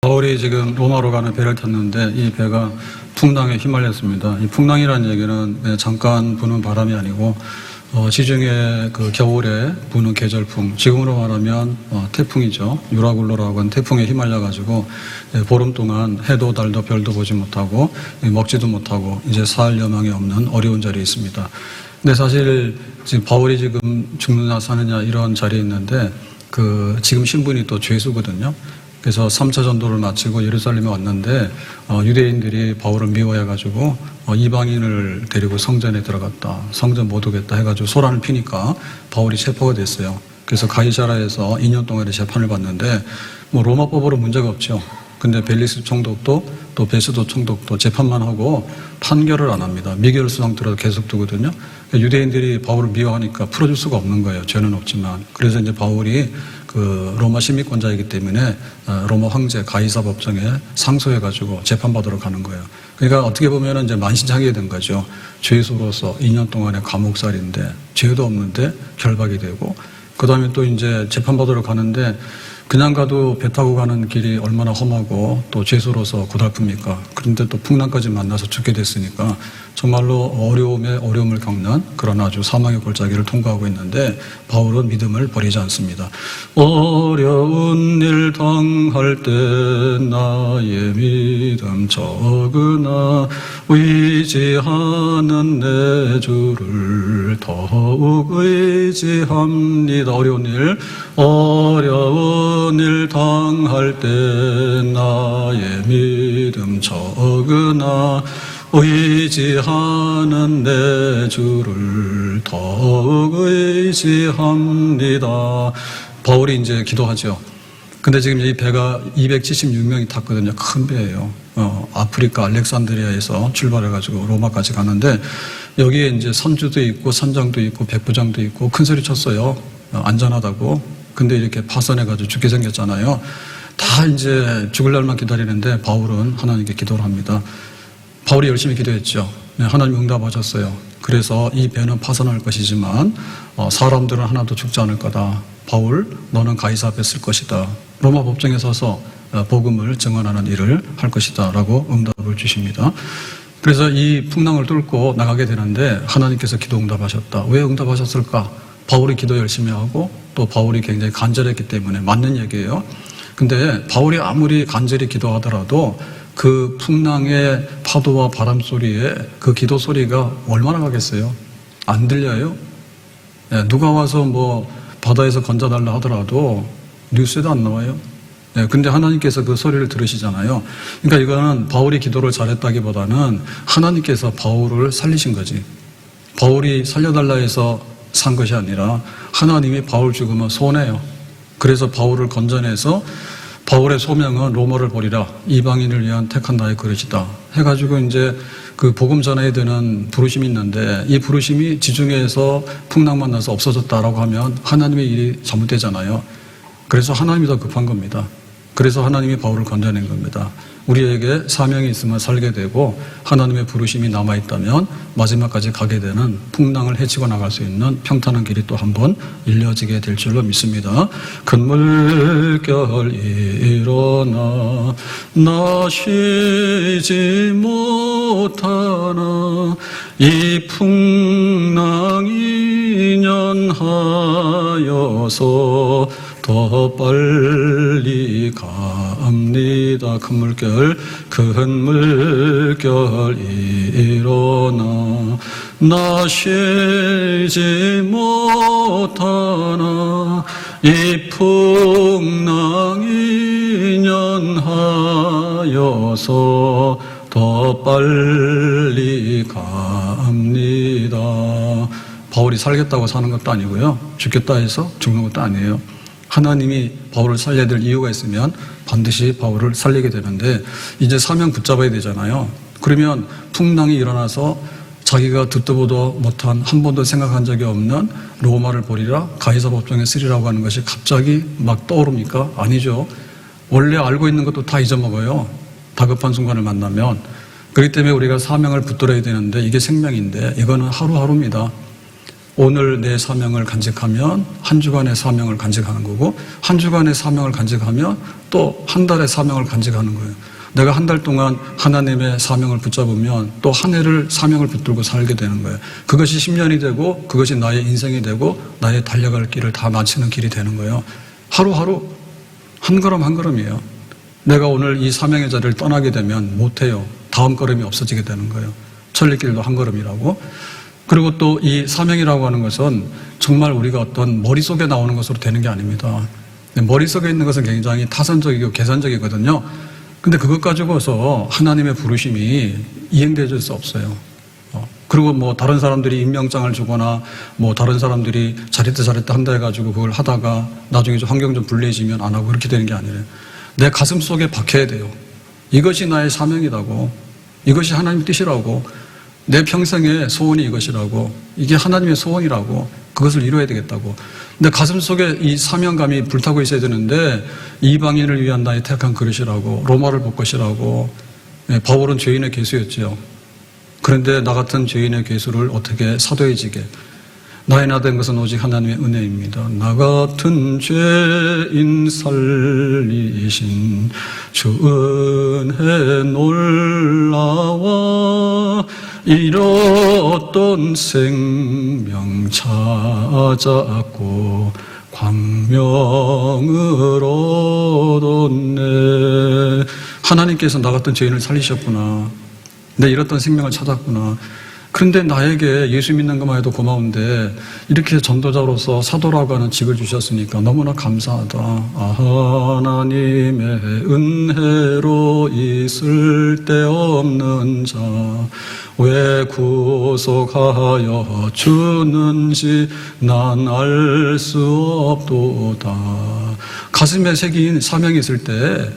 바울이 지금 로마로 가는 배를 탔는데 이 배가 풍랑에 휘말렸습니다. 이 풍랑이라는 얘기는 잠깐 부는 바람이 아니고 시중에 그 겨울에 부는 계절풍, 지금으로 말하면 태풍이죠. 유라굴로라고 하는 태풍에 휘말려가지고 보름 동안 해도 달도 별도 보지 못하고 먹지도 못하고 이제 살 여망이 없는 어려운 자리에 있습니다. 근데 사실 지금 바울이 지금 죽느냐 사느냐 이런 자리에 있는데 지금 신분이 또 죄수거든요. 그래서 3차 전도를 마치고 예루살렘에 왔는데 유대인들이 바울을 미워해가지고 이방인을 데리고 성전에 들어갔다. 성전 못 오겠다 해가지고 소란을 피니까 바울이 체포가 됐어요. 그래서 가이사라에서 2년 동안의 재판을 받는데 로마법으로 문제가 없죠. 근데 벨리스 총독도 또 베스도 총독도 재판만 하고 판결을 안 합니다. 미결수 상태로 계속 두거든요. 유대인들이 바울을 미워하니까 풀어줄 수가 없는 거예요. 죄는 없지만. 그래서 이제 바울이 로마 시민권자이기 때문에 로마 황제 가이사 법정에 상소해가지고 재판받으러 가는 거예요. 그러니까 어떻게 보면 이제 만신창이가 된 거죠. 죄수로서 2년 동안의 감옥살인데 죄도 없는데 결박이 되고 그 다음에 또 이제 재판받으러 가는데 그냥 가도 배 타고 가는 길이 얼마나 험하고 또 죄수로서 고달픕니까? 그런데 또 풍랑까지 만나서 죽게 됐으니까 정말로 어려움에 어려움을 겪는 그런 아주 사망의 골짜기를 통과하고 있는데 바울은 믿음을 버리지 않습니다. 어려운 일 당할 때 나의 믿음 적으나 의지하는 내 주를 더욱 의지합니다. 어려운 일 당할 때 나의 믿음 적으나 의지하는 내 주를 더욱 의지합니다. 바울이 이제 기도하죠. 근데 지금 이 배가 276명이 탔거든요. 큰 배예요. 아프리카 알렉산드리아에서 출발해가지고 로마까지 가는데 여기에 이제 선주도 있고 선장도 있고 백부장도 있고 큰 소리 쳤어요. 안전하다고. 근데 이렇게 파손해가지고 죽게 생겼잖아요. 다 이제 죽을 날만 기다리는데 바울은 하나님께 기도를 합니다. 바울이 열심히 기도했죠. 하나님 응답하셨어요. 그래서 이 배는 파손할 것이지만 사람들은 하나도 죽지 않을 거다. 바울, 너는 가이사 앞에 쓸 것이다. 로마 법정에 서서 복음을 증언하는 일을 할 것이다 라고 응답을 주십니다. 그래서 이 풍랑을 뚫고 나가게 되는데 하나님께서 기도 응답하셨다. 왜 응답하셨을까? 바울이 기도 열심히 하고 또 바울이 굉장히 간절했기 때문에 맞는 얘기예요. 근데 바울이 아무리 간절히 기도하더라도 그 풍랑의 파도와 바람 소리에 그 기도 소리가 얼마나 가겠어요? 안 들려요? 누가 와서 바다에서 건져달라 하더라도 뉴스에도 안 나와요. 근데 하나님께서 그 소리를 들으시잖아요. 그러니까 이거는 바울이 기도를 잘했다기보다는 하나님께서 바울을 살리신 거지. 바울이 살려달라 해서 산 것이 아니라 하나님이 바울 죽으면 손해요. 그래서 바울을 건져내서 바울의 소명은 로마를 버리라. 이방인을 위한 택한 나의 그릇이다. 해가지고 이제 그 복음 전해야 되는 부르심이 있는데 이 부르심이 지중해에서 풍랑 만나서 없어졌다라고 하면 하나님의 일이 잘못되잖아요. 그래서 하나님이 더 급한 겁니다. 그래서 하나님이 바울을 건져낸 겁니다. 우리에게 사명이 있으면 살게 되고 하나님의 부르심이 남아있다면 마지막까지 가게 되는 풍랑을 헤치고 나갈 수 있는 평탄한 길이 또 한 번 열려지게 될 줄로 믿습니다. 큰 물결 일어나 나 쉬지 못하나 이 풍랑이 연하여서 더 빨리 갑니다. 큰 물결 일어나 나 쉬지 못하나 이 풍랑이 연하여서 더 빨리 갑니다. 바울이 살겠다고 사는 것도 아니고요. 죽겠다 해서 죽는 것도 아니에요. 하나님이 바울을 살려야 될 이유가 있으면 반드시 바울을 살리게 되는데 이제 사명 붙잡아야 되잖아요. 그러면 풍랑이 일어나서 자기가 듣도 보도 못한 한 번도 생각한 적이 없는 로마를 버리라 가이사 법정에 쓰리라고 하는 것이 갑자기 막 떠오릅니까? 아니죠. 원래 알고 있는 것도 다 잊어먹어요. 다급한 순간을 만나면. 그렇기 때문에 우리가 사명을 붙들어야 되는데 이게 생명인데 이거는 하루하루입니다. 오늘 내 사명을 간직하면 한 주간의 사명을 간직하는 거고, 한 주간의 사명을 간직하면 또 한 달의 사명을 간직하는 거예요. 내가 한 달 동안 하나님의 사명을 붙잡으면 또 한 해를 사명을 붙들고 살게 되는 거예요. 그것이 10년이 되고 그것이 나의 인생이 되고 나의 달려갈 길을 다 마치는 길이 되는 거예요. 하루하루 한 걸음 한 걸음이에요. 내가 오늘 이 사명의 자리를 떠나게 되면 못해요. 다음 걸음이 없어지게 되는 거예요. 천리길도 한 걸음이라고. 그리고 또 이 사명이라고 하는 것은 정말 우리가 어떤 머릿속에 나오는 것으로 되는 게 아닙니다. 머릿속에 있는 것은 굉장히 타선적이고 계산적이거든요. 근데 그것 가지고서 하나님의 부르심이 이행되어질 수 없어요. 그리고 뭐 다른 사람들이 임명장을 주거나 뭐 다른 사람들이 잘했다 한다 해가지고 그걸 하다가 나중에 좀 환경 좀 불리해지면 안 하고 그렇게 되는 게 아니래요. 내 가슴 속에 박혀야 돼요. 이것이 나의 사명이라고. 이것이 하나님의 뜻이라고. 내 평생의 소원이 이것이라고. 이게 하나님의 소원이라고. 그것을 이루어야 되겠다고. 근데 가슴 속에 이 사명감이 불타고 있어야 되는데 이방인을 위한 나의 택한 그릇이라고. 로마를 볼 것이라고. 바울은 죄인의 괴수였죠. 그런데 나 같은 죄인의 괴수를 어떻게 사도해지게. 나의 나 된 것은 오직 하나님의 은혜입니다. 나 같은 죄인 살리신 주 은혜 놀라와 잃었던 생명 찾았고 광명을 얻었네. 하나님께서 나 같은 죄인을 살리셨구나. 내 잃었던 생명을 찾았구나. 그런데 나에게 예수 믿는 것만 해도 고마운데 이렇게 전도자로서 사도라고 하는 직을 주셨으니까 너무나 감사하다. 하나님의 은혜로 있을 데 없는 자 왜 구속하여 주는지 난 알 수 없도다. 가슴에 새긴 사명이 있을 때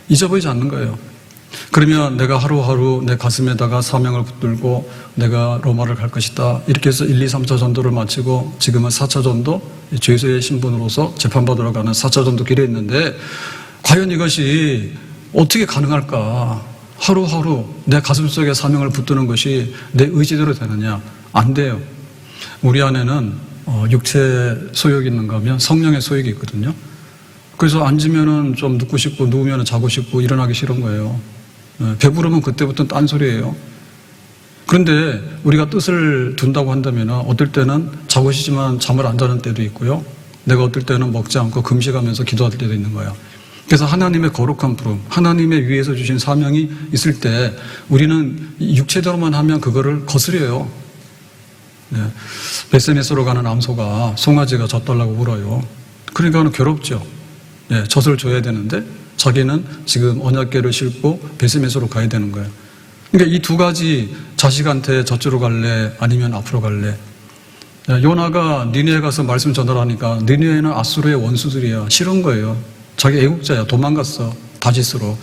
잊어버리지 않는 거예요. 그러면 내가 하루하루 내 가슴에다가 사명을 붙들고 내가 로마를 갈 것이다. 이렇게 해서 1, 2, 3차 전도를 마치고 지금은 4차 전도, 죄수의 신분으로서 재판받으러 가는 4차 전도 길에 있는데 과연 이것이 어떻게 가능할까? 하루하루 내 가슴속에 사명을 붙드는 것이 내 의지대로 되느냐? 안 돼요. 우리 안에는 육체 소욕이 있는가 하면 성령의 소욕이 있거든요. 그래서 앉으면은 좀 눕고 싶고 누우면은 자고 싶고 일어나기 싫은 거예요. 배부르면 그때부터는 딴소리예요. 그런데 우리가 뜻을 둔다고 한다면 어떨 때는 자고 싶지만 잠을 안 자는 때도 있고요. 내가 어떨 때는 먹지 않고 금식하면서 기도할 때도 있는 거예요. 그래서 하나님의 거룩한 부름, 하나님의 위에서 주신 사명이 있을 때 우리는 육체대로만 하면 그거를 거스려요. 베스메스로 가는 암소가 송아지가 젖달라고 울어요. 그러니까 괴롭죠. 젖을 줘야 되는데 자기는 지금 언약궤를 싣고 베스메스로 가야 되는 거예요. 그러니까 이 두 가지 자식한테 저쪽으로 갈래 아니면 앞으로 갈래. 요나가 니느웨에 가서 말씀 전달하니까 니느웨는 아수르의 원수들이야. 싫은 거예요. 자기 애국자야. 도망갔어. 다시스로.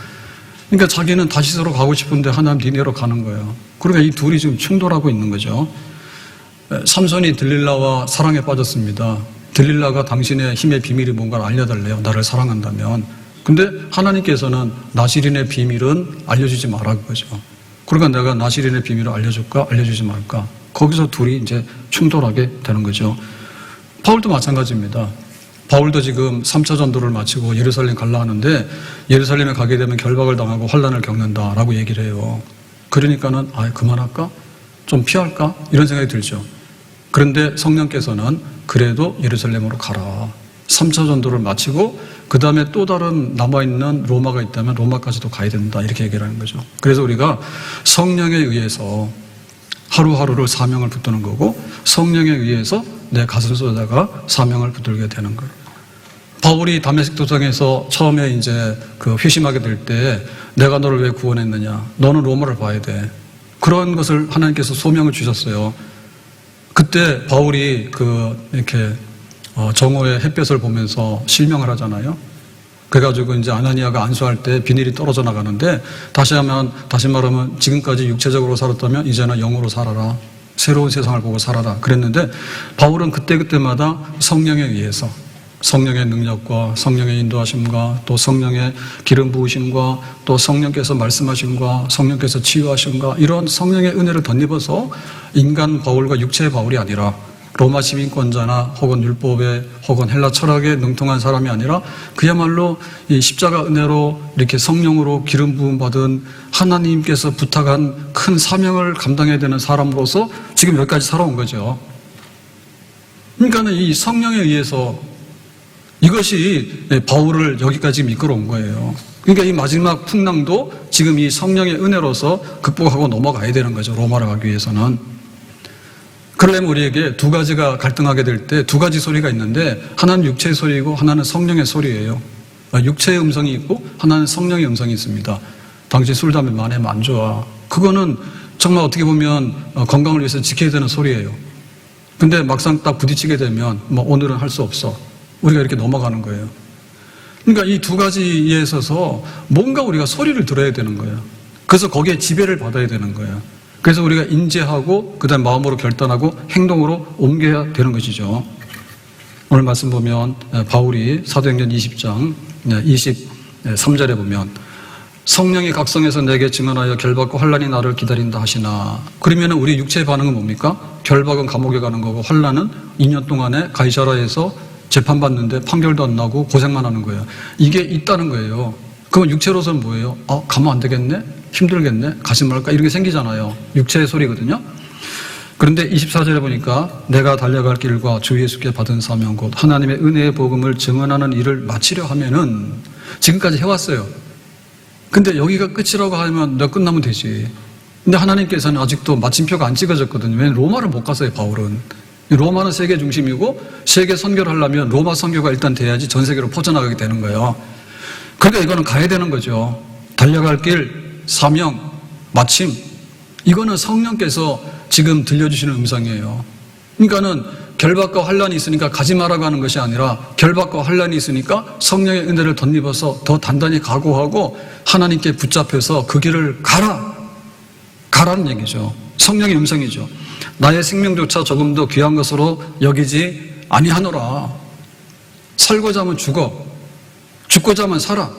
그러니까 자기는 다시스로 가고 싶은데 하나님 니느웨로 가는 거예요. 그러니까 이 둘이 지금 충돌하고 있는 거죠. 삼손이 들릴라와 사랑에 빠졌습니다. 들릴라가 당신의 힘의 비밀이 뭔가를 알려달래요. 나를 사랑한다면. 근데 하나님께서는 나시린의 비밀은 알려주지 말라 그거죠. 그러니까 내가 나시린의 비밀을 알려줄까? 알려주지 말까? 거기서 둘이 이제 충돌하게 되는 거죠. 바울도 마찬가지입니다. 바울도 지금 3차 전도를 마치고 예루살렘 갈라 하는데 예루살렘에 가게 되면 결박을 당하고 환난을 겪는다라고 얘기를 해요. 그러니까는 그만할까? 좀 피할까? 이런 생각이 들죠. 그런데 성령께서는 그래도 예루살렘으로 가라. 3차 전도를 마치고 그 다음에 또 다른 남아있는 로마가 있다면 로마까지도 가야 된다. 이렇게 얘기를 하는 거죠. 그래서 우리가 성령에 의해서 하루하루를 사명을 붙드는 거고 성령에 의해서 내 가슴속에다가 사명을 붙들게 되는 거예요. 바울이 다메섹 도상에서 처음에 이제 회심하게 될 때 내가 너를 왜 구원했느냐? 너는 로마를 봐야 돼. 그런 것을 하나님께서 소명을 주셨어요. 그때 바울이 이렇게 정오의 햇볕을 보면서 실명을 하잖아요. 그래가지고 이제 아나니아가 안수할 때 비닐이 떨어져 나가는데 다시 말하면 지금까지 육체적으로 살았다면 이제는 영으로 살아라. 새로운 세상을 보고 살아라. 그랬는데 바울은 그때마다 성령에 의해서 성령의 능력과 성령의 인도하심과 또 성령의 기름 부으심과 또 성령께서 말씀하심과 성령께서 치유하심과 이런 성령의 은혜를 덧입어서 인간 바울과 육체의 바울이 아니라 로마 시민권자나 혹은 율법에 혹은 헬라 철학에 능통한 사람이 아니라 그야말로 이 십자가 은혜로 이렇게 성령으로 기름 부음 받은 하나님께서 부탁한 큰 사명을 감당해야 되는 사람으로서 지금 여기까지 살아온 거죠. 그러니까 이 성령에 의해서 이것이 바울을 여기까지 이끌어온 거예요. 그러니까 이 마지막 풍랑도 지금 이 성령의 은혜로서 극복하고 넘어가야 되는 거죠. 로마로 가기 위해서는. 그러려면 우리에게 두 가지가 갈등하게 될 때 두 가지 소리가 있는데 하나는 육체의 소리이고 하나는 성령의 소리예요. 육체의 음성이 있고 하나는 성령의 음성이 있습니다. 당신 술, 담배 많이 하면 안 좋아. 그거는 정말 어떻게 보면 건강을 위해서 지켜야 되는 소리예요. 근데 막상 딱 부딪히게 되면 뭐 오늘은 할 수 없어. 우리가 이렇게 넘어가는 거예요. 그러니까 이 두 가지에 있어서 뭔가 우리가 소리를 들어야 되는 거예요. 그래서 거기에 지배를 받아야 되는 거예요. 그래서 우리가 인지하고 그다음 마음으로 결단하고 행동으로 옮겨야 되는 것이죠. 오늘 말씀 보면 바울이 사도행전 20장 23절에 보면 성령이 각성해서 내게 증언하여 결박과 환난이 나를 기다린다 하시나. 그러면 우리 육체의 반응은 뭡니까? 결박은 감옥에 가는 거고 환난은 2년 동안에 가이사라에서 재판받는데 판결도 안 나고 고생만 하는 거예요. 이게 있다는 거예요. 그럼 육체로서는 뭐예요? 가면 안 되겠네? 힘들겠네? 가지 말까? 이렇게 생기잖아요. 육체의 소리거든요. 그런데 24절에 보니까 내가 달려갈 길과 주 예수께 받은 사명 곧 하나님의 은혜의 복음을 증언하는 일을 마치려 하면은 지금까지 해왔어요. 근데 여기가 끝이라고 하면 내가 끝나면 되지. 근데 하나님께서는 아직도 마침표가 안 찍어졌거든요. 왜냐면 로마를 못 갔어요, 바울은. 로마는 세계 중심이고 세계 선교를 하려면 로마 선교가 일단 돼야지 전 세계로 퍼져나가게 되는 거예요. 그러니까 이거는 가야 되는 거죠. 달려갈 길, 사명, 마침. 이거는 성령께서 지금 들려주시는 음성이에요. 그러니까는 결박과 환난이 있으니까 가지 말라고 하는 것이 아니라 결박과 환난이 있으니까 성령의 은혜를 덧입어서 더 단단히 각오하고 하나님께 붙잡혀서 그 길을 가라는 얘기죠. 성령의 음성이죠. 나의 생명조차 조금 더 귀한 것으로 여기지 아니하노라. 살고자 하면 죽어. 죽고자 하면 살아.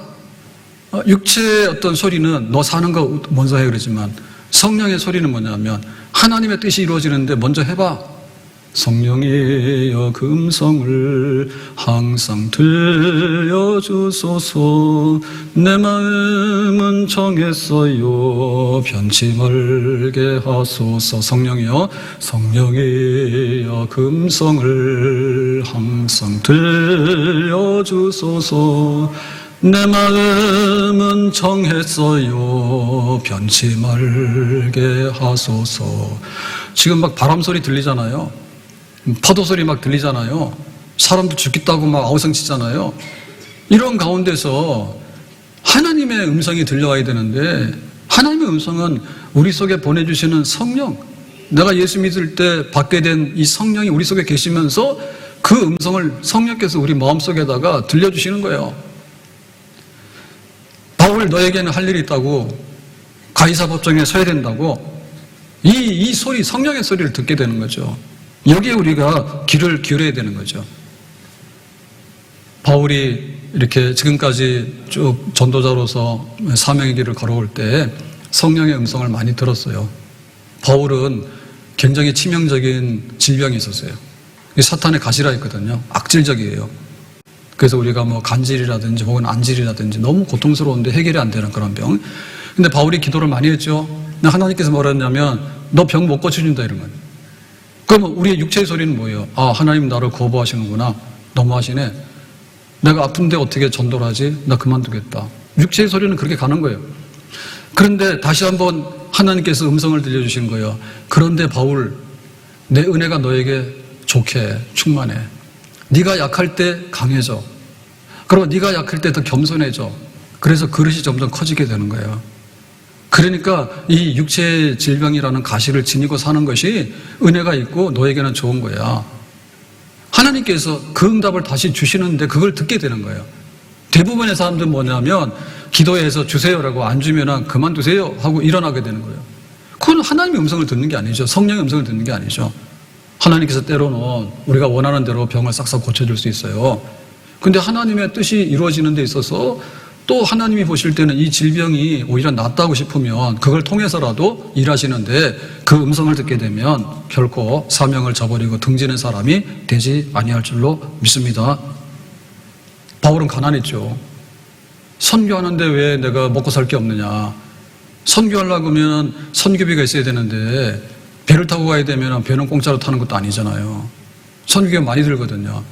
육체의 어떤 소리는 너 사는 거 먼저 해 그러지만 성령의 소리는 뭐냐면 하나님의 뜻이 이루어지는데 먼저 해봐. 성령이여 그 음성을 항상 들려주소서. 내 마음은 정했어요 변치 말게 하소서. 성령이여 그 음성을 항상 들려주소서. 내 마음은 정했어요 변치 말게 하소서. 지금 막 바람 소리 들리잖아요. 파도 소리 막 들리잖아요. 사람도 죽겠다고 막 아우성치잖아요. 이런 가운데서 하나님의 음성이 들려와야 되는데 하나님의 음성은 우리 속에 보내주시는 성령, 내가 예수 믿을 때 받게 된 이 성령이 우리 속에 계시면서 그 음성을 성령께서 우리 마음속에다가 들려주시는 거예요. 바울 너에게는 할 일이 있다고, 가이사 법정에 서야 된다고, 이 소리, 성령의 소리를 듣게 되는 거죠. 여기에 우리가 귀를 기울여야 되는 거죠. 바울이 이렇게 지금까지 쭉 전도자로서 사명의 길을 걸어올 때 성령의 음성을 많이 들었어요. 바울은 굉장히 치명적인 질병이 있었어요. 사탄의 가시라 했거든요. 악질적이에요. 그래서 우리가 뭐 간질이라든지 혹은 안질이라든지 너무 고통스러운데 해결이 안 되는 그런 병. 근데 바울이 기도를 많이 했죠. 하나님께서 뭐라 했냐면 너 병 못 고쳐준다 이런 거예요. 그러면 우리의 육체의 소리는 뭐예요? 하나님 나를 거부하시는구나. 너무하시네. 내가 아픈데 어떻게 전도를 하지? 나 그만두겠다. 육체의 소리는 그렇게 가는 거예요. 그런데 다시 한번 하나님께서 음성을 들려주시는 거예요. 그런데 바울, 내 은혜가 너에게 좋게 충만해. 네가 약할 때 강해져. 그리고 네가 약할 때 더 겸손해져. 그래서 그릇이 점점 커지게 되는 거예요. 그러니까 이 육체의 질병이라는 가시를 지니고 사는 것이 은혜가 있고 너에게는 좋은 거야. 하나님께서 그 응답을 다시 주시는데 그걸 듣게 되는 거예요. 대부분의 사람들은 뭐냐면 기도해서 주세요라고 안 주면 그만두세요 하고 일어나게 되는 거예요. 그건 하나님의 음성을 듣는 게 아니죠. 성령의 음성을 듣는 게 아니죠. 하나님께서 때로는 우리가 원하는 대로 병을 싹싹 고쳐줄 수 있어요. 근데 하나님의 뜻이 이루어지는 데 있어서 또 하나님이 보실 때는 이 질병이 오히려 낫다고 싶으면 그걸 통해서라도 일하시는데 그 음성을 듣게 되면 결코 사명을 저버리고 등지는 사람이 되지 아니할 줄로 믿습니다. 바울은 가난했죠. 선교하는데 왜 내가 먹고 살 게 없느냐. 선교하려고 하면 선교비가 있어야 되는데 배를 타고 가야 되면 배는 공짜로 타는 것도 아니잖아요. 선교비가 많이 들거든요.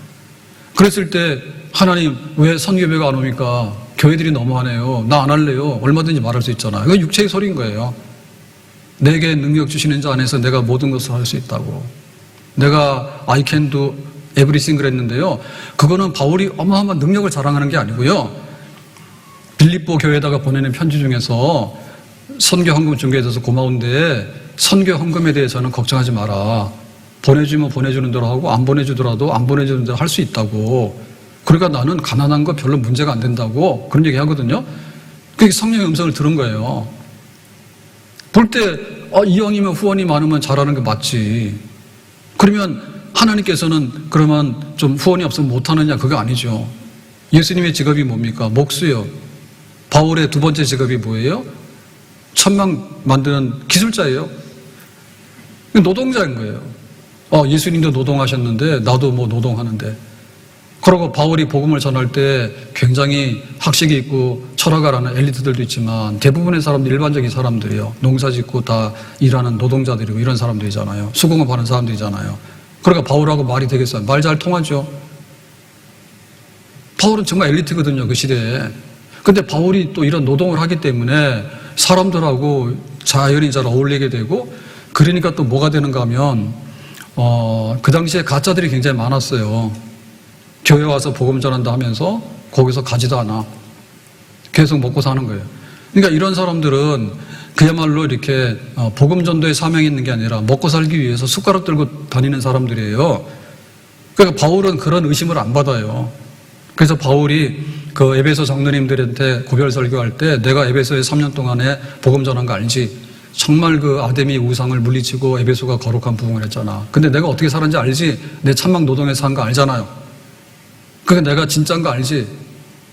그랬을 때 하나님 왜 선교비가 안 옵니까? 교회들이 너무하네요. 나 안 할래요. 얼마든지 말할 수 있잖아요. 그건 육체의 소리인 거예요. 내게 능력 주시는 자 안에서 내가 모든 것을 할 수 있다고. 내가 I can do everything 그랬는데요. 그거는 바울이 어마어마한 능력을 자랑하는 게 아니고요. 빌립보 교회에다가 보내는 편지 중에서 선교 헌금 준비해 줘서 고마운데 선교 헌금에 대해서는 걱정하지 마라. 보내주면 보내주는 대로 하고 안 보내주더라도 안 보내주는 대로 할 수 있다고. 그러니까 나는 가난한 거 별로 문제가 안 된다고 그런 얘기 하거든요. 그게 성령의 음성을 들은 거예요. 볼 때 이왕이면 후원이 많으면 잘하는 게 맞지. 그러면 하나님께서는 그러면 좀 후원이 없으면 못하느냐 그거 아니죠. 예수님의 직업이 뭡니까? 목수요. 바울의 두 번째 직업이 뭐예요? 천막 만드는 기술자예요. 노동자인 거예요. 예수님도 노동하셨는데 나도 뭐 노동하는데. 그리고 바울이 복음을 전할 때 굉장히 학식이 있고 철학을 하는 엘리트들도 있지만 대부분의 사람들 일반적인 사람들이에요. 농사 짓고 다 일하는 노동자들이고 이런 사람들이잖아요. 수공업하는 사람들이잖아요. 그러니까 바울하고 말이 되겠어요? 말 잘 통하죠. 바울은 정말 엘리트거든요. 그 시대에. 근데 바울이 또 이런 노동을 하기 때문에 사람들하고 자연히 잘 어울리게 되고 그러니까 또 뭐가 되는가 하면 그 당시에 가짜들이 굉장히 많았어요. 교회 와서 복음 전한다 하면서 거기서 가지도 않아. 계속 먹고 사는 거예요. 그러니까 이런 사람들은 그야말로 이렇게 복음 전도에 사명이 있는 게 아니라 먹고 살기 위해서 숟가락 들고 다니는 사람들이에요. 그러니까 바울은 그런 의심을 안 받아요. 그래서 바울이 그 에베소 장로님들한테 고별 설교할 때 내가 에베소에 3년 동안에 복음 전한 거 알지? 정말 그 아데미 우상을 물리치고 에베소가 거룩한 부흥을 했잖아. 근데 내가 어떻게 살았는지 알지? 내 천막 노동에서 한 거 알잖아요. 그러니까 내가 진짜인 거 알지?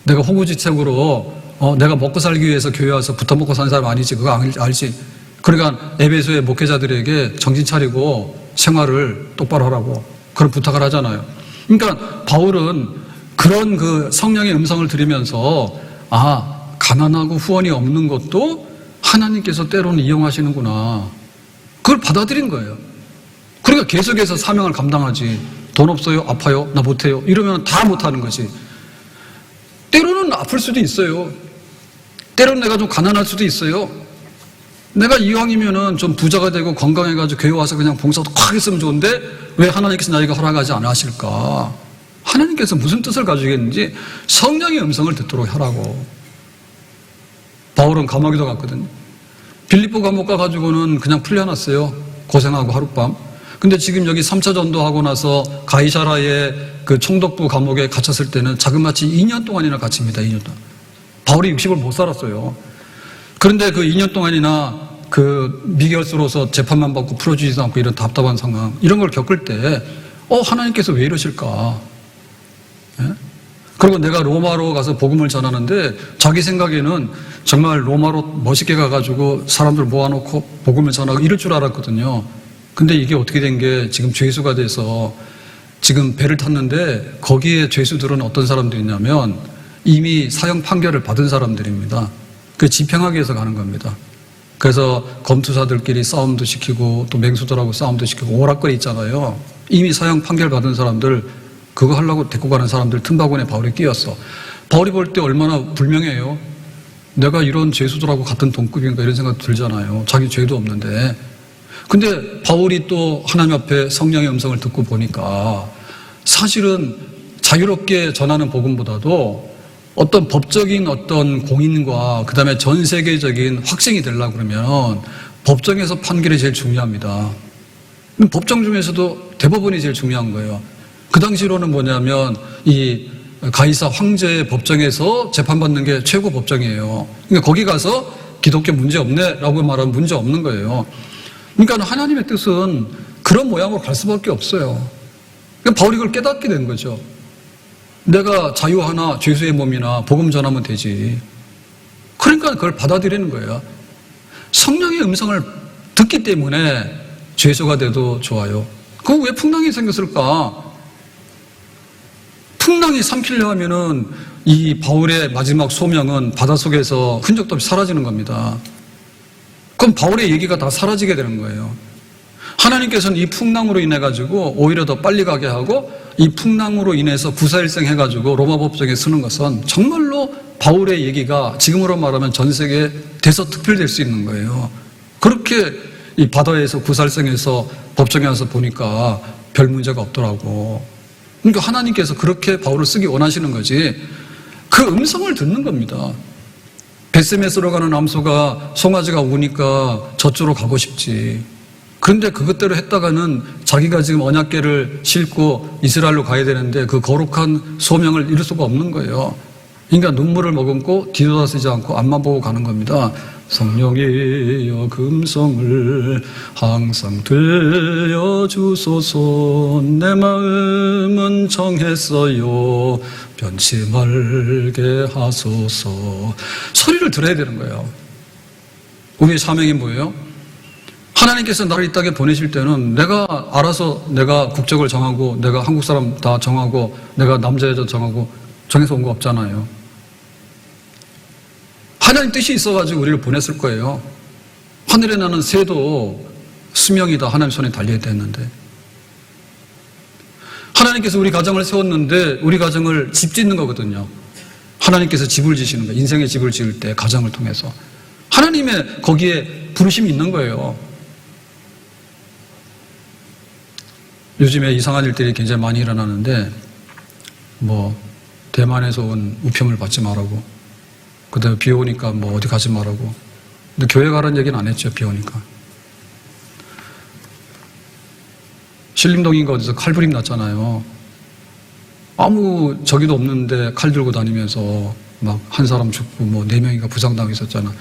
내가 호구지책으로 내가 먹고 살기 위해서 교회 와서 붙어 먹고 사는 사람 아니지? 그거 알지? 그러니까 에베소의 목회자들에게 정신 차리고 생활을 똑바로 하라고 그런 부탁을 하잖아요. 그러니까 바울은 그런 그 성령의 음성을 들으면서 가난하고 후원이 없는 것도 하나님께서 때로는 이용하시는구나. 그걸 받아들인 거예요. 그러니까 계속해서 사명을 감당하지. 돈 없어요? 아파요? 나 못해요? 이러면 다 못하는 거지. 때로는 아플 수도 있어요. 때로는 내가 좀 가난할 수도 있어요. 내가 이왕이면은 좀 부자가 되고 건강해가지고 교회 와서 그냥 봉사도 콱 했으면 좋은데 왜 하나님께서 나에게 허락하지 않으실까? 하나님께서 무슨 뜻을 가지겠는지 성령의 음성을 듣도록 하라고. 바울은 감옥에도 갔거든요. 빌립보 감옥 가가지고는 그냥 풀려났어요. 고생하고 하룻밤. 근데 지금 여기 3차 전도하고 나서 가이사라의 그 총독부 감옥에 갇혔을 때는 자그마치 2년 동안이나 갇힙니다. 2년 동안. 바울이 60을 못 살았어요. 그런데 그 2년 동안이나 그 미결수로서 재판만 받고 풀어주지도 않고 이런 답답한 상황, 이런 걸 겪을 때, 하나님께서 왜 이러실까? 예? 그리고 내가 로마로 가서 복음을 전하는데 자기 생각에는 정말 로마로 멋있게 가가지고 사람들 모아놓고 복음을 전하고 이럴 줄 알았거든요. 근데 이게 어떻게 된 게 지금 죄수가 돼서 지금 배를 탔는데 거기에 죄수들은 어떤 사람들이냐면 이미 사형 판결을 받은 사람들입니다. 그 집행하기 위해서 가는 겁니다. 그래서 검투사들끼리 싸움도 시키고 또 맹수들하고 싸움도 시키고 오락거리 있잖아요. 이미 사형 판결 받은 사람들 그거 하려고 데리고 가는 사람들 틈바구니에 바울이 끼었어. 바울이 볼 때 얼마나 불명해요. 내가 이런 죄수들하고 같은 동급인가 이런 생각 들잖아요. 자기 죄도 없는데. 근데 바울이 또 하나님 앞에 성령의 음성을 듣고 보니까 사실은 자유롭게 전하는 복음보다도 어떤 법적인 어떤 공인과 그 다음에 전 세계적인 확증이 되려고 그러면 법정에서 판결이 제일 중요합니다. 법정 중에서도 대법원이 제일 중요한 거예요. 그 당시로는 뭐냐면 이 가이사 황제의 법정에서 재판받는 게 최고 법정이에요. 그러니까 거기 가서 기독교 문제 없네 라고 말하면 문제 없는 거예요. 그러니까 하나님의 뜻은 그런 모양으로 갈 수밖에 없어요. 그러니까 바울이 그걸 깨닫게 된 거죠. 내가 자유하나 죄수의 몸이나 복음 전하면 되지. 그러니까 그걸 받아들이는 거예요. 성령의 음성을 듣기 때문에 죄수가 돼도 좋아요. 그거 왜 풍랑이 생겼을까? 풍랑이 삼키려 하면은 이 바울의 마지막 소명은 바닷속에서 흔적도 없이 사라지는 겁니다. 그럼 바울의 얘기가 다 사라지게 되는 거예요. 하나님께서는 이 풍랑으로 인해 가지고 오히려 더 빨리 가게 하고 이 풍랑으로 인해서 구사일생 해가지고 로마 법정에 쓰는 것은 정말로 바울의 얘기가 지금으로 말하면 전 세계에 대서특필될 수 있는 거예요. 그렇게 이 바다에서 구사일생해서 법정에 와서 보니까 별 문제가 없더라고. 그러니까 하나님께서 그렇게 바울을 쓰기 원하시는 거지. 그 음성을 듣는 겁니다. 벳세메스로 가는 암소가 송아지가 우니까 저쪽으로 가고 싶지. 그런데 그것대로 했다가는 자기가 지금 언약궤를 싣고 이스라엘로 가야 되는데 그 거룩한 소명을 이룰 수가 없는 거예요. 그러니까 눈물을 머금고 뒤돌아서지 않고 앞만 보고 가는 겁니다. 성령이여 그 음성을 항상 들려주소서. 내 마음은 정했어요. 변치 말게 하소서. 소리를 들어야 되는 거예요. 우리의 사명이 뭐예요? 하나님께서 나를 이 땅에 보내실 때는 내가 알아서 내가 국적을 정하고 내가 한국 사람 다 정하고 내가 남자 여자 정하고 정해서 온 거 없잖아요. 하나님 뜻이 있어가지고 우리를 보냈을 거예요. 하늘에 나는 새도 수명이다 하나님 손에 달려야 됐는데, 하나님께서 우리 가정을 세웠는데 우리 가정을 집 짓는 거거든요. 하나님께서 집을 지시는 거예요. 인생의 집을 지을 때 가정을 통해서 하나님의 거기에 부르심이 있는 거예요. 요즘에 이상한 일들이 굉장히 많이 일어나는데, 뭐 대만에서 온 우편물 받지 말라고, 그 다음에 비 오니까 뭐 어디 가지 말라고. 근데 교회 가라는 얘기는 안 했죠. 비 오니까. 신림동인가 어디서 칼부림 났잖아요. 아무 저기도 없는데 칼 들고 다니면서 막 한 사람 죽고 뭐 4명인가 부상당하고 있었잖아.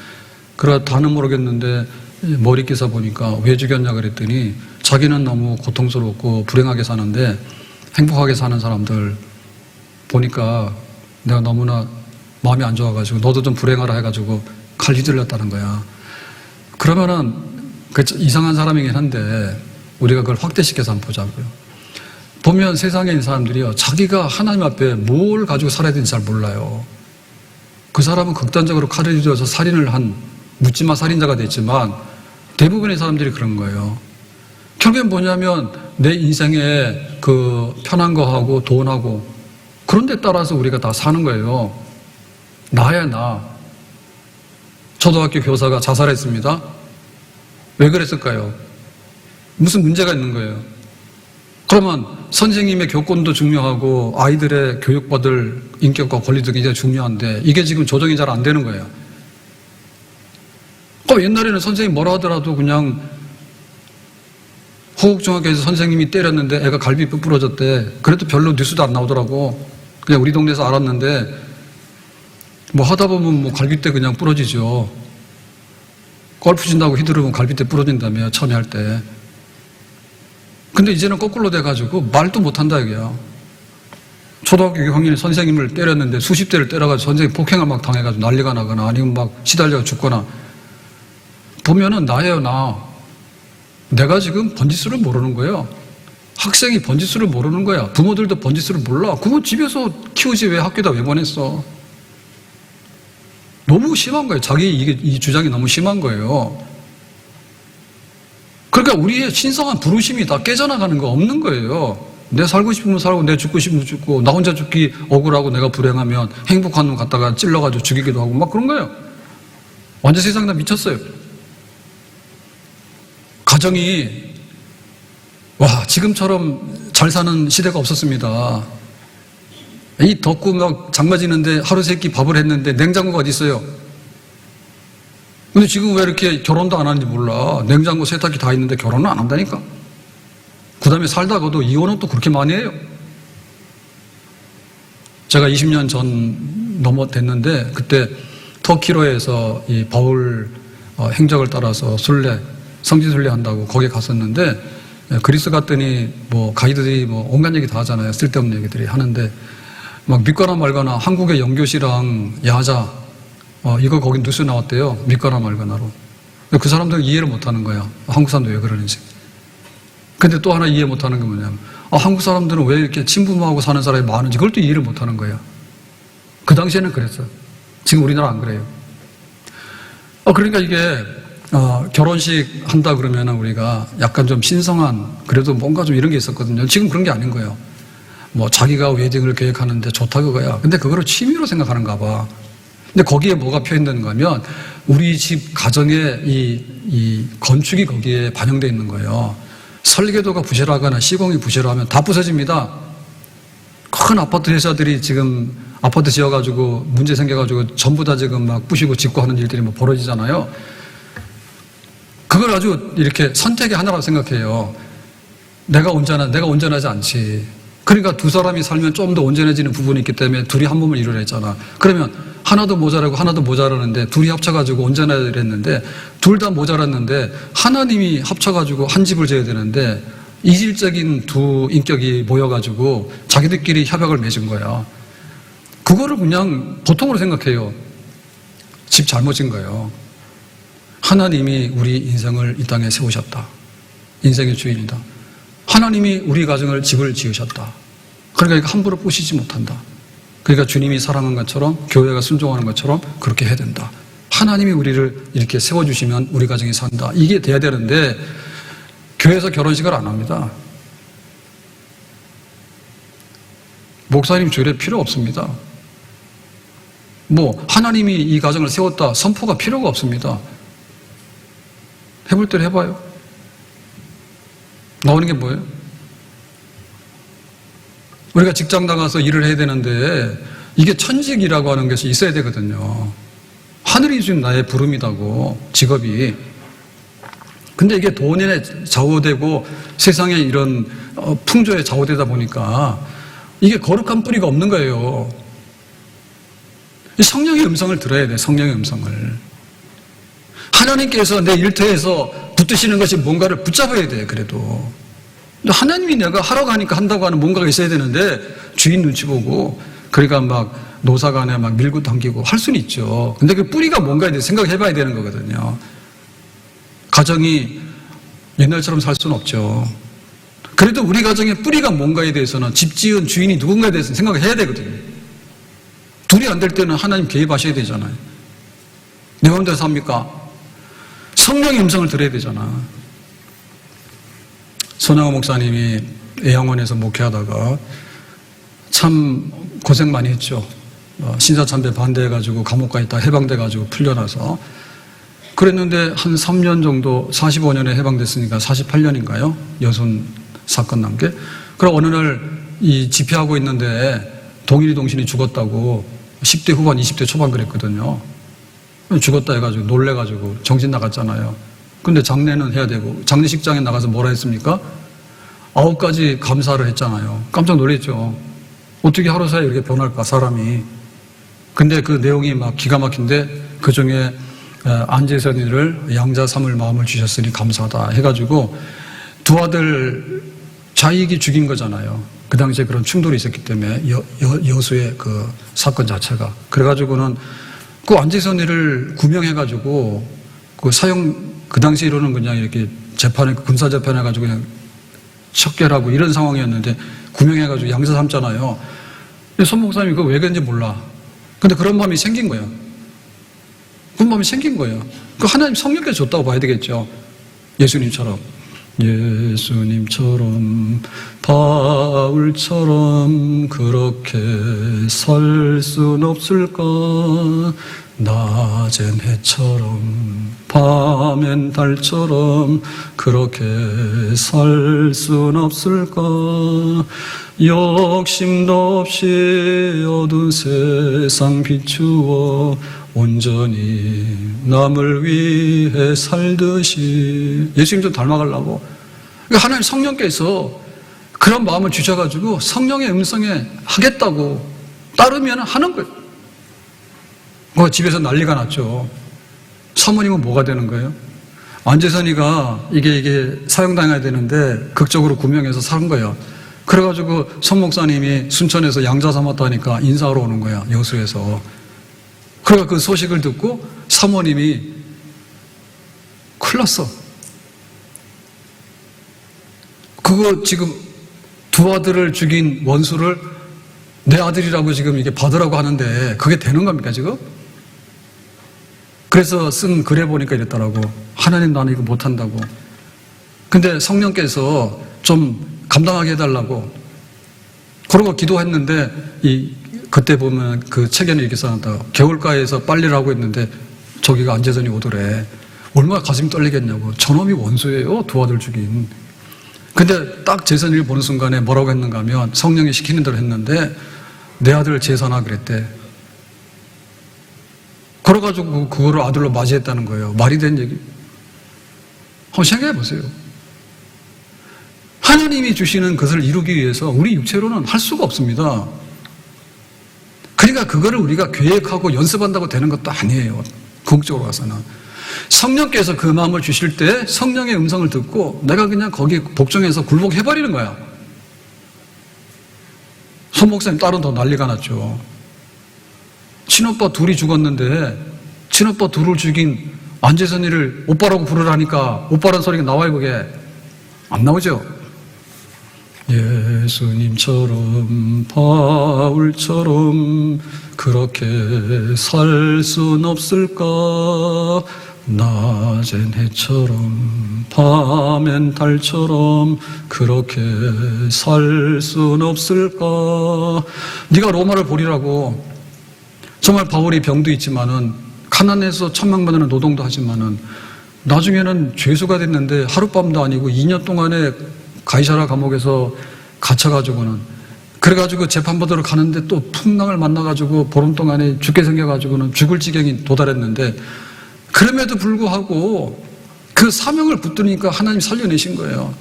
그러다 다는 모르겠는데 머리 기사 보니까 왜 죽였냐 그랬더니 자기는 너무 고통스럽고 불행하게 사는데 행복하게 사는 사람들 보니까 내가 너무나 마음이 안 좋아가지고 너도 좀 불행하라 해가지고 칼 휘둘렀다는 거야. 그러면은 그 이상한 사람이긴 한데 우리가 그걸 확대시켜서 한번 보자고요. 보면 세상에 있는 사람들이요, 자기가 하나님 앞에 뭘 가지고 살아야 되는지 잘 몰라요. 그 사람은 극단적으로 칼을 휘둘러서 살인을 한 묻지마 살인자가 됐지만 대부분의 사람들이 그런 거예요. 결국엔 뭐냐면 내 인생에 그 편한 거하고 돈하고 그런 데 따라서 우리가 다 사는 거예요. 나야 나. 초등학교 교사가 자살했습니다. 왜 그랬을까요? 무슨 문제가 있는 거예요. 그러면 선생님의 교권도 중요하고 아이들의 교육받을 인격과 권리도 굉장히 중요한데 이게 지금 조정이 잘 안 되는 거예요. 옛날에는 선생님이 뭐라 하더라도 그냥 호국중학교에서 선생님이 때렸는데 애가 갈비뼈 부러졌대. 그래도 별로 뉴스도 안 나오더라고. 그냥 우리 동네에서 알았는데 뭐 하다 보면 뭐 갈비뼈 그냥 부러지죠. 골프 친다고 휘두르면 갈비뼈 부러진다며, 처음에 할 때. 근데 이제는 거꾸로 돼가지고 말도 못한다 이게요. 초등학교 6학년에 선생님을 때렸는데 수십 대를 때려가지고 선생님 폭행을 막 당해가지고 난리가 나거나 아니면 막 시달려 죽거나. 보면은 나예요, 나. 내가 지금 번지수를 모르는 거예요. 학생이 번지수를 모르는 거야. 부모들도 번지수를 몰라. 그건 집에서 키우지 왜 학교에다 왜 보냈어? 너무 심한 거예요. 자기 이 주장이 너무 심한 거예요. 그러니까 우리의 신성한 부르심이 다 깨져나가는 거 없는 거예요. 내 살고 싶으면 살고 내 죽고 싶으면 죽고 나 혼자 죽기 억울하고 내가 불행하면 행복한 놈 갖다가 찔러가지고 죽이기도 하고 막 그런 거예요. 완전 세상 다 미쳤어요. 가정이 지금처럼 잘 사는 시대가 없었습니다. 이 덥고 막 장마지는데 하루 세 끼 밥을 했는데 냉장고가 어디 있어요? 근데 지금 왜 이렇게 결혼도 안 하는지 몰라. 냉장고 세탁기 다 있는데 결혼은 안 한다니까. 그 다음에 살다가도 이혼은 또 그렇게 많이 해요. 제가 20년 전 됐는데 그때 터키로에서 이 바울 행적을 따라서 성지순례 한다고 거기 갔었는데, 그리스 갔더니 뭐 가이드들이 뭐 온갖 얘기 다 하잖아요. 쓸데없는 얘기들이 하는데 막 믿거나 말거나 한국의 영교시랑 야자, 이거 거기 뉴스 나왔대요. 믿거나 말거나로. 그 사람들은 이해를 못 하는 거야. 한국 사람들 왜 그러는지. 근데 또 하나 이해 못 하는 게 뭐냐면, 한국 사람들은 왜 이렇게 친부모하고 사는 사람이 많은지 그걸 또 이해를 못 하는 거야. 그 당시에는 그랬어요. 지금 우리나라 안 그래요. 그러니까 이게, 결혼식 한다 그러면 우리가 약간 좀 신성한, 그래도 뭔가 좀 이런 게 있었거든요. 지금 그런 게 아닌 거예요. 뭐 자기가 웨딩을 계획하는데 좋다 그거야. 근데 그거를 취미로 생각하는가 봐. 근데 거기에 뭐가 표현되는가 하면 우리 집 가정의 이 건축이 거기에 반영되어 있는 거예요. 설계도가 부실하거나 시공이 부실하면 다 부서집니다. 큰 아파트 회사들이 지금 아파트 지어가지고 문제 생겨가지고 전부 다 지금 막 부시고 짓고 하는 일들이 뭐 벌어지잖아요. 그걸 아주 이렇게 선택의 하나라고 생각해요. 내가 온전하지 않지. 그러니까 두 사람이 살면 좀 더 온전해지는 부분이 있기 때문에 둘이 한 몸을 이루려 했잖아. 그러면 하나도 모자라고 하나도 모자라는데 둘이 합쳐가지고 온전해야 했는데 둘 다 모자랐는데 하나님이 합쳐가지고 한 집을 지어야 되는데 이질적인 두 인격이 모여가지고 자기들끼리 협약을 맺은 거야. 그거를 그냥 보통으로 생각해요. 집 잘못 진 거예요. 하나님이 우리 인생을 이 땅에 세우셨다. 인생의 주인이다. 하나님이 우리 가정을 집을 지으셨다. 그러니까 이거 함부로 부시지 못한다. 그러니까 주님이 사랑한 것처럼 교회가 순종하는 것처럼 그렇게 해야 된다. 하나님이 우리를 이렇게 세워주시면 우리 가정이 산다. 이게 돼야 되는데 교회에서 결혼식을 안 합니다. 목사님 주례 필요 없습니다. 뭐 하나님이 이 가정을 세웠다 선포가 필요가 없습니다. 해볼 때를 해봐요. 나오는 게 뭐예요? 우리가 직장 나가서 일을 해야 되는데 이게 천직이라고 하는 것이 있어야 되거든요. 하늘이 주신 나의 부름이라고, 직업이. 근데 이게 돈에 좌우되고 세상에 이런 풍조에 좌우되다 보니까 이게 거룩한 뿌리가 없는 거예요. 성령의 음성을 들어야 돼. 성령의 음성을. 하나님께서 내 일터에서 붙드시는 것이 뭔가를 붙잡아야 돼. 그래도 하나님이 내가 하라고 하니까 한다고 하는 뭔가가 있어야 되는데 주인 눈치 보고 그러니까 막 노사간에 막 밀고 당기고 할 수는 있죠. 근데 그 뿌리가 뭔가에 대해 생각해 봐야 되는 거거든요. 가정이 옛날처럼 살 수는 없죠. 그래도 우리 가정의 뿌리가 뭔가에 대해서는 집 지은 주인이 누군가에 대해서 생각을 해야 되거든요. 둘이 안 될 때는 하나님 개입하셔야 되잖아요. 내 마음대로 삽니까? 성령의 음성을 들어야 되잖아. 손영호 목사님이 애양원에서 목회하다가 참 고생 많이 했죠. 신사참배 반대해가지고 감옥 가 있다 해방돼가지고 풀려나서 그랬는데 한 3년 정도 45년에 해방됐으니까 48년인가요? 여순 사건 난 게. 그럼 어느 날 이 집회하고 있는데 동일이 동신이 죽었다고 10대 후반 20대 초반 그랬거든요. 죽었다 해가지고 놀래가지고 정신 나갔잖아요. 근데 장례는 해야 되고 장례식장에 나가서 뭐라 했습니까? 9가지 감사를 했잖아요. 깜짝 놀랐죠. 어떻게 하루 사이에 이렇게 변할까 사람이. 근데 그 내용이 막 기가 막힌데 그중에 안재선이를 양자 삼을 마음을 주셨으니 감사하다 해가지고 두 아들 자익이 죽인 거잖아요. 그 당시에 그런 충돌이 있었기 때문에 여수의 그 사건 자체가. 그래가지고는 그 안재선이를 구명해가지고 그 그 당시로는 그냥 이렇게 재판에 군사 재판해가지고 그냥 척결하고 이런 상황이었는데 구명해가지고 양자 삼잖아요. 근데 손 목사님이 그거 왜 그런지 몰라. 근데 그런 마음이 생긴 거예요. 그런 마음이 생긴 거예요. 그 하나님 성령께서 줬다고 봐야 되겠죠. 예수님처럼. 예수님처럼 바울처럼 그렇게 살 순 없을까. 낮엔 해처럼 밤엔 달처럼 그렇게 살 순 없을까. 욕심도 없이 어두운 세상 비추어 온전히 남을 위해 살듯이. 예수님 좀 닮아가려고. 그러니까 하나님 성령께서 그런 마음을 주셔가지고 성령의 음성에 하겠다고 따르면 하는 거예요. 집에서 난리가 났죠. 사모님은 뭐가 되는 거예요? 안재선이가 이게 사형당해야 되는데 극적으로 구명해서 산 거예요. 그래가지고 선 목사님이 순천에서 양자 삼았다니까 인사하러 오는 거야, 여수에서. 그래가 그 소식을 듣고 사모님이 큰일 났어. 그거 지금 두 아들을 죽인 원수를 내 아들이라고 지금 이게 받으라고 하는데 그게 되는 겁니까, 지금? 그래서 쓴 글에 보니까 이랬더라고. 하나님, 나는 이거 못한다고. 근데 성령께서 좀 감당하게 해달라고. 그러고 기도했는데, 그때 보면 그 책에는 이렇게 써놨다. 개울가에서 빨래를 하고 있는데 저기가 안재선이 오더래. 얼마나 가슴이 떨리겠냐고. 저놈이 원수예요, 두 아들 죽인. 근데 딱 재선이를 보는 순간에 뭐라고 했는가 하면 성령이 시키는 대로 했는데 내 아들 재선아 그랬대. 그래가지고 그거를 아들로 맞이했다는 거예요. 말이 된 얘기. 한번 생각해 보세요. 하나님이 주시는 것을 이루기 위해서 우리 육체로는 할 수가 없습니다. 그러니까 그거를 우리가 계획하고 연습한다고 되는 것도 아니에요. 궁극적으로 가서는. 성령께서 그 마음을 주실 때 성령의 음성을 듣고 내가 그냥 거기 복종해서 굴복해버리는 거야. 손 목사님 딸은 더 난리가 났죠. 친오빠 둘이 죽었는데 친오빠 둘을 죽인 안재선이를 오빠라고 부르라니까 오빠란 소리가 나와요. 그게 안 나오죠. 예수님처럼 바울처럼 그렇게 살 순 없을까. 낮엔 해처럼 밤엔 달처럼 그렇게 살 순 없을까. 네가 로마를 보리라고. 정말 바울이 병도 있지만은 가난해서 천망받는 노동도 하지만은 나중에는 죄수가 됐는데 하룻밤도 아니고 2년 동안에 가이사라 감옥에서 갇혀가지고는 그래가지고 재판받으러 가는데 또 풍랑을 만나가지고 보름 동안에 죽게 생겨가지고는 죽을 지경이 도달했는데 그럼에도 불구하고 그 사명을 붙드니까 하나님이 살려내신 거예요.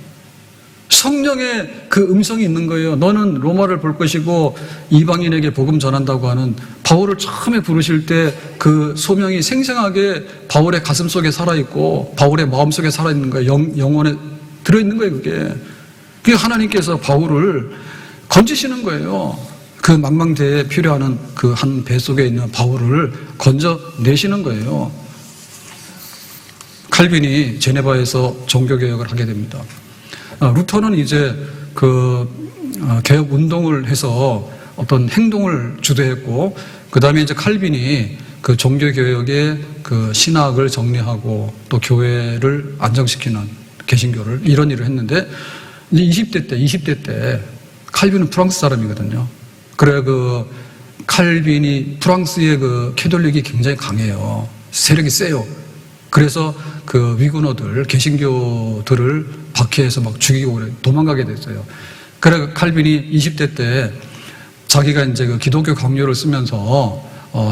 성령의 그 음성이 있는 거예요. 너는 로마를 볼 것이고 이방인에게 복음 전한다고 하는 바울을 처음에 부르실 때 그 소명이 생생하게 바울의 가슴 속에 살아있고 바울의 마음 속에 살아있는 거예요. 영혼에 들어있는 거예요. 그게 하나님께서 바울을 건지시는 거예요. 그 망망대해에 필요하는 그 한 배 속에 있는 바울을 건져내시는 거예요. 칼빈이 제네바에서 종교개혁을 하게 됩니다. 루터는 이제 개혁 운동을 해서 어떤 행동을 주도했고, 그 다음에 이제 칼빈이 그 종교개혁의 그 신학을 정리하고 또 교회를 안정시키는 개신교를 이런 일을 했는데, 이제 20대 때 칼빈은 프랑스 사람이거든요. 그래 칼빈이 프랑스의 그 캐톨릭이 굉장히 강해요. 세력이 세요. 그래서 그 위구너들, 개신교들을 박해해서 막 죽이고 그래 도망가게 됐어요. 그래 칼빈이 20대 때 자기가 이제 그 기독교 강요를 쓰면서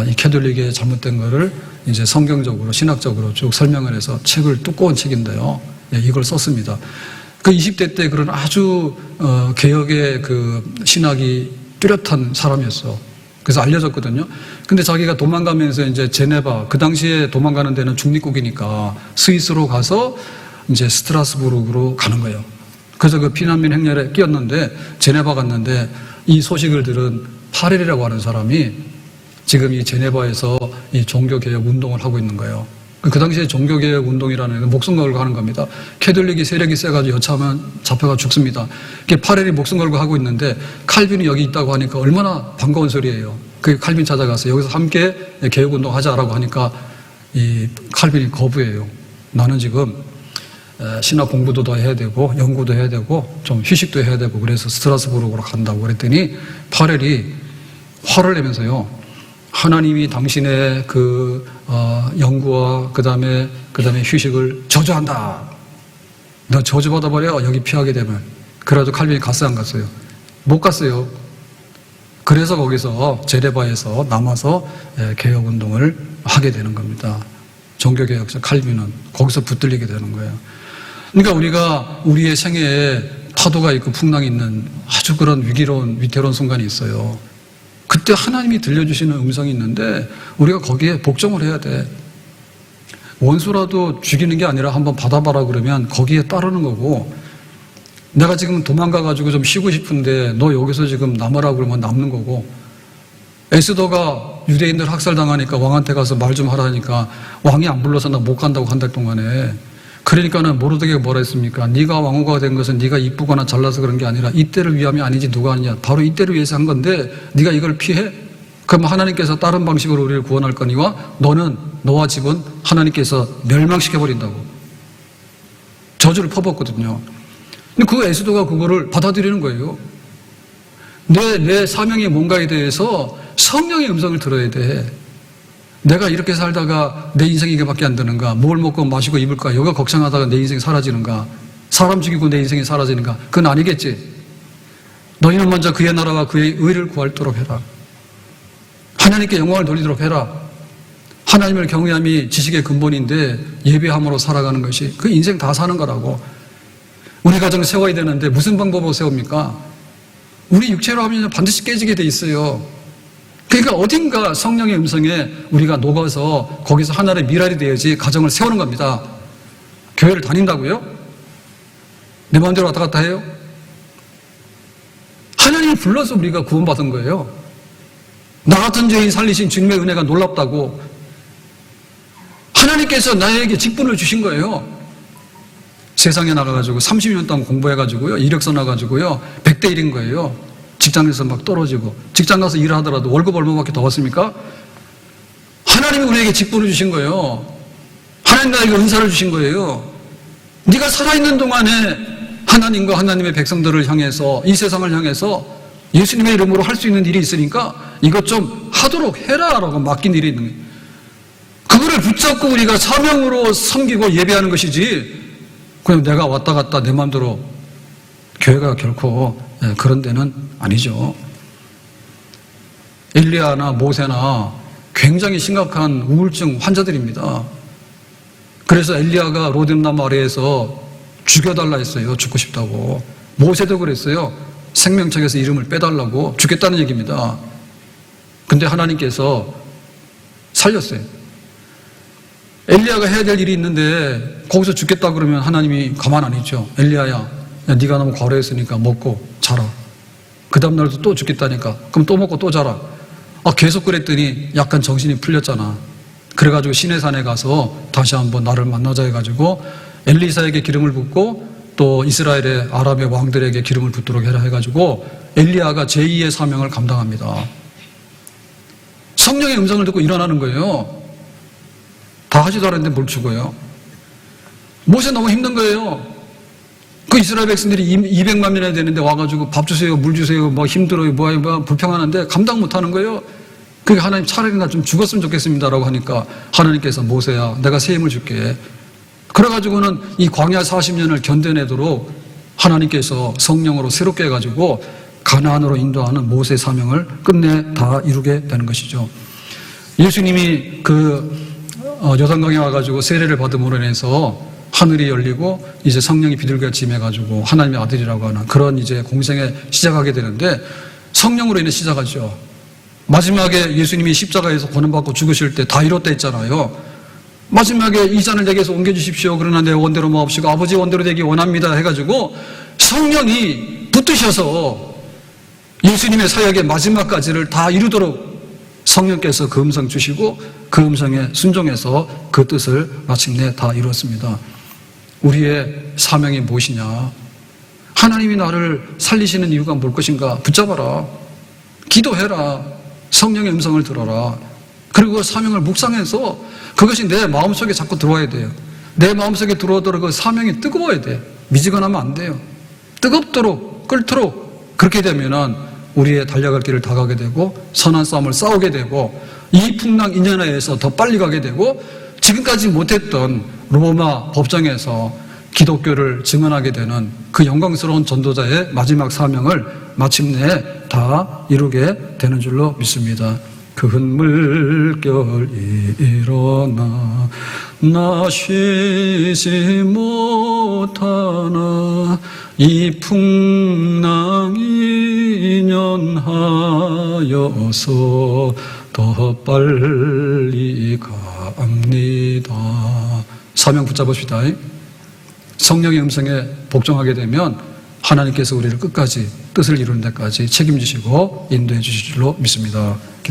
이 캐톨릭의 잘못된 거를 이제 성경적으로 신학적으로 쭉 설명을 해서 책을 두꺼운 책인데요. 이걸 썼습니다. 그 20대 때 그런 아주 개혁의 그 신학이 뚜렷한 사람이었어. 그래서 알려졌거든요. 근데 자기가 도망가면서 이제 제네바, 그 당시에 도망가는 데는 중립국이니까 스위스로 가서 이제 스트라스부르크로 가는 거예요. 그래서 그 피난민 행렬에 끼었는데 제네바 갔는데 이 소식을 들은 파렐이라고 하는 사람이 지금 이 제네바에서 이 종교개혁 운동을 하고 있는 거예요. 그 당시에 종교개혁 운동이라는 건 목숨 걸고 하는 겁니다. 캐톨릭이 세력이 세가지고 여차하면 잡혀가 죽습니다. 파렐이 목숨 걸고 하고 있는데 칼빈이 여기 있다고 하니까 얼마나 반가운 소리예요. 그 칼빈 찾아가서 여기서 함께 개혁 운동 하자라고 하니까 이 칼빈이 거부해요. 나는 지금 신학 공부도 더 해야 되고 연구도 해야 되고 좀 휴식도 해야 되고 그래서 스트라스부르크로 간다고 그랬더니 파렐이 화를 내면서요. 하나님이 당신의 연구와 그 다음에 휴식을 저주한다. 너 저주받아버려. 여기 피하게 되면. 그래도 칼빈이 갔어요, 안 갔어요? 못 갔어요. 그래서 거기서 제네바에서 남아서 개혁운동을 하게 되는 겁니다. 종교개혁자 칼빈은 거기서 붙들리게 되는 거예요. 그러니까 우리가 우리의 생애에 파도가 있고 풍랑이 있는 아주 그런 위태로운 순간이 있어요. 그때 하나님이 들려주시는 음성이 있는데 우리가 거기에 복종을 해야 돼. 원수라도 죽이는 게 아니라 한번 받아봐라 그러면 거기에 따르는 거고, 내가 지금 도망가가지고 좀 쉬고 싶은데 너 여기서 지금 남으라고 그러면 남는 거고, 에스더가 유대인들 학살당하니까 왕한테 가서 말 좀 하라니까 왕이 안 불러서 나 못 간다고 한 달 동안에. 그러니까는 모르드게가 뭐라 했습니까? 네가 왕후가 된 것은 네가 이쁘거나 잘나서 그런 게 아니라 이때를 위함이 아니지 누가 하느냐. 바로 이때를 위해서 한 건데 네가 이걸 피해? 그럼 하나님께서 다른 방식으로 우리를 구원할 거니와 너와 집은 하나님께서 멸망시켜버린다고 저주를 퍼붓거든요. 근데 그 에스더가 그거를 받아들이는 거예요. 내 사명이 뭔가에 대해서 성령의 음성을 들어야 돼. 내가 이렇게 살다가 내 인생이 이게밖에 안 되는가? 뭘 먹고 마시고 입을까? 이거 걱정하다가 내 인생이 사라지는가? 사람 죽이고 내 인생이 사라지는가? 그건 아니겠지. 너희는 먼저 그의 나라와 그의 의를 구하도록 해라. 하나님께 영광을 돌리도록 해라. 하나님을 경외함이 지식의 근본인데 예배함으로 살아가는 것이 그 인생 다 사는 거라고. 우리 가정 세워야 되는데 무슨 방법으로 세웁니까? 우리 육체로 하면 반드시 깨지게 돼 있어요. 그러니까 어딘가 성령의 음성에 우리가 녹아서 거기서 하나의 미랄이 되어야지 가정을 세우는 겁니다. 교회를 다닌다고요? 내 마음대로 왔다 갔다 해요? 하나님이 불러서 우리가 구원받은 거예요. 나 같은 죄인 살리신 주님의 은혜가 놀랍다고. 하나님께서 나에게 직분을 주신 거예요. 세상에 나가가지고 30년 동안 공부해가지고요, 이력서 나가지고요, 100대 1인 거예요. 직장에서 막 떨어지고, 직장 가서 일을 하더라도 월급 얼마밖에 더 받습니까? 하나님이 우리에게 직분을 주신 거예요. 하나님 나에게 은사를 주신 거예요. 네가 살아있는 동안에 하나님과 하나님의 백성들을 향해서, 이 세상을 향해서 예수님의 이름으로 할 수 있는 일이 있으니까 이것 좀 하도록 해라 라고 맡긴 일이 있는 거예요. 그거를 붙잡고 우리가 사명으로 섬기고 예배하는 것이지, 그냥 내가 왔다 갔다 내 마음대로 교회가 결코 그런 데는 아니죠. 엘리야나 모세나 굉장히 심각한 우울증 환자들입니다. 그래서 엘리야가 로뎀나무 아래에서 죽여달라 했어요. 죽고 싶다고. 모세도 그랬어요. 생명책에서 이름을 빼달라고. 죽겠다는 얘기입니다. 근데 하나님께서 살렸어요. 엘리야가 해야 될 일이 있는데 거기서 죽겠다 그러면 하나님이 가만 안 있죠. 엘리야야, 네가 너무 과로했으니까 먹고 자라. 그 다음 날도 또 죽겠다니까. 그럼 또 먹고 또 자라. 계속 그랬더니 약간 정신이 풀렸잖아. 그래가지고 시내산에 가서 다시 한번 나를 만나자 해가지고 엘리사에게 기름을 붓고 또 이스라엘의 아랍의 왕들에게 기름을 붓도록 해라 해가지고 엘리야가 제2의 사명을 감당합니다. 성령의 음성을 듣고 일어나는 거예요. 다 하지도 않았는데 뭘 죽어요. 모세 너무 힘든 거예요. 그 이스라엘 백성들이 200만 명이나 되는데 와가지고 밥 주세요, 물 주세요, 뭐 힘들어요, 뭐 불평하는데 감당 못 하는 거예요. 그러니까 하나님 차라리 나 좀 죽었으면 좋겠습니다라고 하니까 하나님께서 모세야, 내가 새 힘을 줄게. 그래가지고는 이 광야 40년을 견뎌내도록 하나님께서 성령으로 새롭게 해가지고 가나안으로 인도하는 모세 사명을 끝내 다 이루게 되는 것이죠. 예수님이 요단강에 와가지고 세례를 받음으로 인해서 하늘이 열리고 이제 성령이 비둘기같이 임해가지고 하나님의 아들이라고 하는 그런 이제 공생에 시작하게 되는데 성령으로 인해 시작하죠. 마지막에 예수님이 십자가에서 고난받고 죽으실 때 다 이뤘다 했잖아요. 마지막에 이 잔을 내게서 옮겨주십시오. 그러나 내 원대로 마옵시고 아버지 원대로 되기 원합니다 해가지고 성령이 붙드셔서 예수님의 사역의 마지막까지를 다 이루도록 성령께서 그 음성 주시고 그 음성에 순종해서 그 뜻을 마침내 다 이루었습니다. 우리의 사명이 무엇이냐? 하나님이 나를 살리시는 이유가 뭘 것인가? 붙잡아라. 기도해라. 성령의 음성을 들어라. 그리고 그 사명을 묵상해서 그것이 내 마음속에 자꾸 들어와야 돼요. 내 마음속에 들어오도록 그 사명이 뜨거워야 돼요. 미지근하면 안 돼요. 뜨겁도록 끓도록 그렇게 되면은 우리의 달려갈 길을 다 가게 되고 선한 싸움을 싸우게 되고 이 풍랑 인연에서 더 빨리 가게 되고 지금까지 못했던 로마 법정에서 기독교를 증언하게 되는 그 영광스러운 전도자의 마지막 사명을 마침내 다 이루게 되는 줄로 믿습니다. 큰 물결이 일어나 나 쉬지 못하나 이 풍랑이 인연하여서 더 빨리 갑니다. 사명 붙잡읍시다. 성령의 음성에 복종하게 되면 하나님께서 우리를 끝까지 뜻을 이루는 데까지 책임지시고 인도해 주실 줄로 믿습니다.